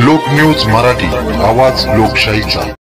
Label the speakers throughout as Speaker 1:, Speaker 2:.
Speaker 1: लोकन्यूज मराठी, आवाज लोकशाहीचा।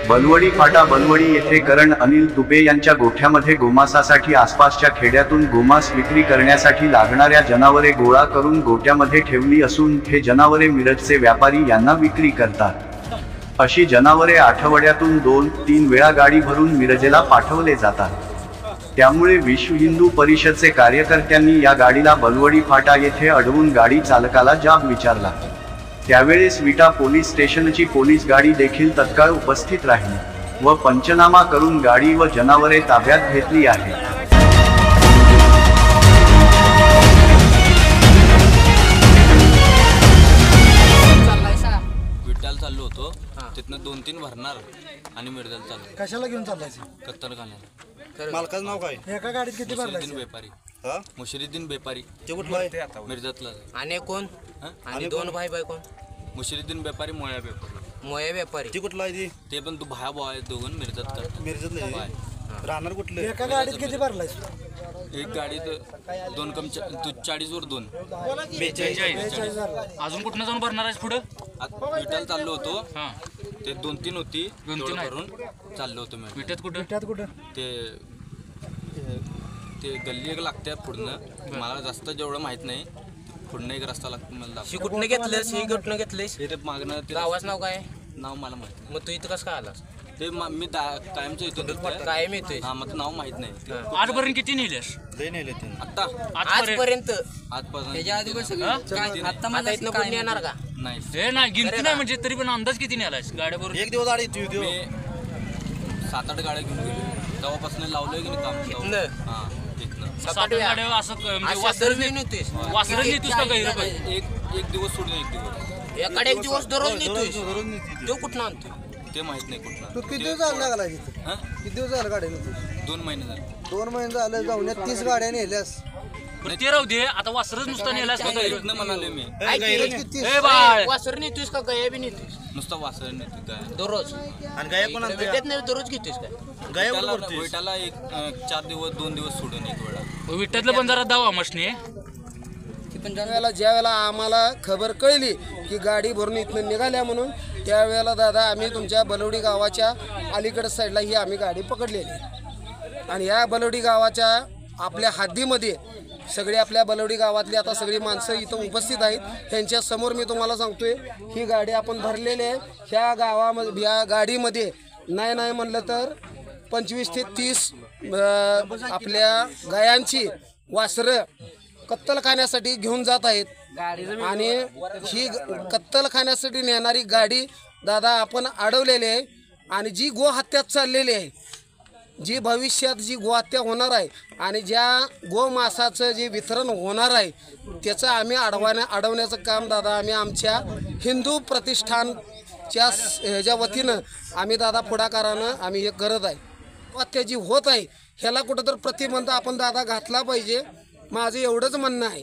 Speaker 2: बलवडी फाटा बलवडी येथे करण अनिल दुबे यांच्या गोठ्यामध्ये गोमांसासाठी आसपासच्या खेड्यातून गोमांस विक्री करण्यासाठी लागणाऱ्या जनावरे गोळा करून गोठ्यामध्ये ठेवली असून हे जनावरे मिरजचे व्यापारी यांना विक्री करतात। अशी जनावरे आठवड्यातून 2-3 वेळा गाडी भरून मिरजेला पाठवले जातात। त्यामुळे विश्व हिंदू परिषदचे कार्यकर्त्यांनी या गाडीला बलवडी फाटा येथे अडवून गाडी चालकाला जाब विचारला। त्यावेळेस विटा पोलीस स्टेशनची पोलीस गाडी देखील तत्काळ उपस्थित राहिली व पंचनामा करून गाडी व जनावरे ताब्यात घेतली आहे।
Speaker 3: विट्याला चाललो होतो, तिथनं 2-3 भरणार आणि मिरजेला चाललो।
Speaker 4: कशाला घेऊन चाललायचं?
Speaker 3: कत्तल खाण्याला।
Speaker 5: मालकाचं नाव काय?
Speaker 4: एका गाडीत किती भरलायचं?
Speaker 3: व्यापारी
Speaker 5: हा?
Speaker 3: मुशिरुद्दीन व्यापारी।
Speaker 5: ते कुठलं आहे?
Speaker 3: मिरजातला।
Speaker 6: आणि कोण? आणि 2 भाई कोण?
Speaker 3: मुशिरुद्दीन व्यापारी, मोया व्यापारी।
Speaker 6: मोया व्यापारी
Speaker 5: ते कुठलं आहे?
Speaker 3: ते पण तू भाया भाऊ आहे, दोघं मिरजात करतात।
Speaker 5: मिरजेतलं आहे? राहणार कुठलं?
Speaker 4: एका गाडीत किती भरलायचं?
Speaker 3: एक गाडीत 2 कम 40 वर 2
Speaker 5: 42।
Speaker 7: अजून कुठनं जाऊन भरणार आहेस पुढं?
Speaker 3: विट्याला चाललो होतो, ते 2-3 होती,
Speaker 7: 2-3
Speaker 3: करून चाललो होतो मी।
Speaker 7: विट्यात कुठं?
Speaker 4: विट्यात कुठं?
Speaker 3: ते गल्ली एक लागते पुढनं, मला जास्त जेवढं माहित नाही। पुढनं एक रस्ता लागतो मला।
Speaker 6: ही कुठनं घेतलंस? ही कुठनं घेतलंस?
Speaker 3: ते मागणं ते
Speaker 6: गावाचं नाव काय?
Speaker 3: नाव मला माहित नाही।
Speaker 6: मग तू इथं कसं काय आलास?
Speaker 3: ते मी कायमचं येतो
Speaker 6: कायम येतोय?
Speaker 3: हा, मग नाव माहित नाही।
Speaker 7: आजपर्यंत किती नेल्यास?
Speaker 5: लय नेले ते
Speaker 3: आता
Speaker 6: आजपर्यंत?
Speaker 3: आजपासून
Speaker 6: त्याच्या आधी पण आता इथनं कोण येणार का?
Speaker 3: नाही।
Speaker 7: हे नाही गिनती नाही, म्हणजे तरी पण अंदाज किती नेलास गाड्यावर?
Speaker 5: एक दिवस आधी तू
Speaker 3: मी 7-8 गाड्या घेऊन गेलो, तेव्हापासून लावलोय की नाही काम।
Speaker 6: इथनं?
Speaker 3: हा, इथनं
Speaker 7: 7-8 गाड्या असं म्हणजे वासरच नेतोस का काही?
Speaker 3: एक दिवस सोडून एक दिवस।
Speaker 6: एकाडे एक दिवस दररोज नेतोय? तो कुठनं आणतोय?
Speaker 3: ते माहित नाही कुठला।
Speaker 4: तू किती दिवस झाला लागला तिथे? किती दिवस झालं गाडीनं तू?
Speaker 3: 2 महिने झाले।
Speaker 4: 2 महिने झालं जाऊन 30 गाड्या नेल्यास।
Speaker 7: ते राहू दे, आता वासरच नुसतं नेलास का काही?
Speaker 3: इथनं म्हणाले मी
Speaker 7: ए बाळ,
Speaker 6: वासर नेतोयस का गाया बी नेतोयस?
Speaker 3: नुसतं वासर नाही काय
Speaker 6: दररोज?
Speaker 5: आणि गाया कोण आणते?
Speaker 6: विट्यात नाही दररोज घेतोयस काय?
Speaker 5: गाया कुठं भरतेस?
Speaker 3: विटाला 2 दिवस सोडून एक वेळा।
Speaker 7: विट्यातलं पण जरा दावा मशनी
Speaker 4: ज्या वेळेला आम्हाला खबर कळली की गाडी भरून इथनं निघाल्या म्हणून, त्यावेळेला दादा आम्ही तुमच्या बलवडी गावाच्या अलीकडे साईडला ही आम्ही गाडी पकडलेली। आणि या बलवडी गावाच्या आपल्या हद्दीमध्ये सगळी आपल्या बलवडी गावातली आता सगळी माणसं इथं उपस्थित आहेत। त्यांच्या समोर मी तुम्हाला सांगतोय, ही गाडी आपण भरलेली आहे। ह्या गावामध्ये, या गाडीमध्ये नाही म्हणलं तर 25 ते 30 आपल्या गायांची वासरं कत्तल खाण्यासाठी घेऊन जात आहेत। आणि ही कत्तल खाण्यासाठी नेणारी गाडी दादा आपण अडवलेली आहे। आणि जी गोहत्यात चाललेली आहे, जी भविष्यात जी गोहत्या होणार आहे आणि ज्या गोमांसाचं जे वितरण होणार आहे, त्याचं आम्ही अडवण्याचं काम दादा आम्ही आमच्या हिंदू प्रतिष्ठानच्या ह्याच्या वतीनं आम्ही दादा पुढाकारानं आम्ही हे करत आहे। हत्या जी होत आहे ह्याला कुठंतरी प्रतिबंध आपण दादा घातला पाहिजे, माझं एवढंच म्हणणं आहे।